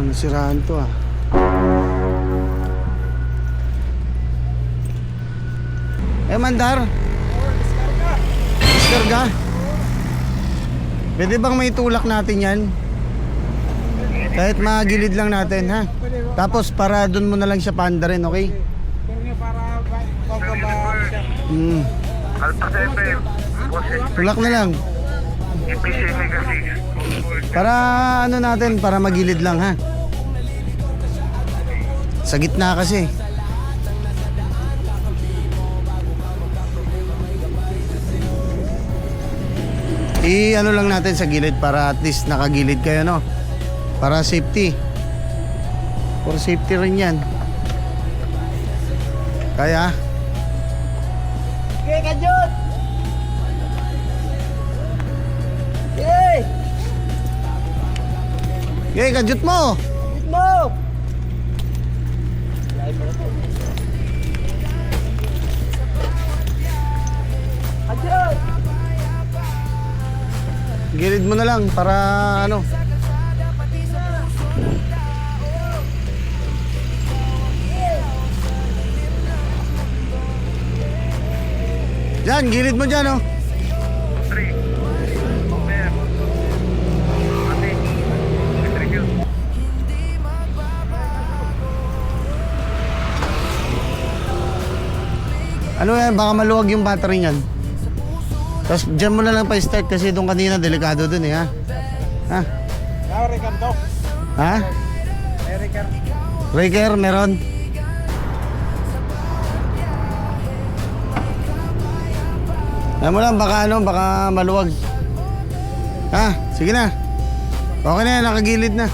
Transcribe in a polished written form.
Nasiraan to ah. Mandar. Diskarga. Pwede bang may tulak natin yan? Kahit magilid lang natin ha. Tapos para dun mo na lang siya paanda rin, okay? Alpha 7, Tulak na lang. EPC Mega 6. Para ano natin, para magilid lang ha. Sa gitna kasi. I-ano lang natin sa gilid para at least nakagilid kayo, no? Para safety. For safety rin yan. Kaya? Okay, Kajut! Okay! Okay, kajut mo! Kajut mo! Kajut! Gilid mo na lang para ano. Diyan, gilid mo dyan, oh. 3. Mer. Ate. Review. Ano yan, baka maluwag yung battery niyan. Tapos dyan mo na lang pa-start kasi doon kanina delikado doon eh ha. Ha? Ricardo. Ha? Ricardo. Breaker, meron. Alam mo lang, baka ano, baka maluwag. Ha? Sige na. Okay na yan, nakagilid na.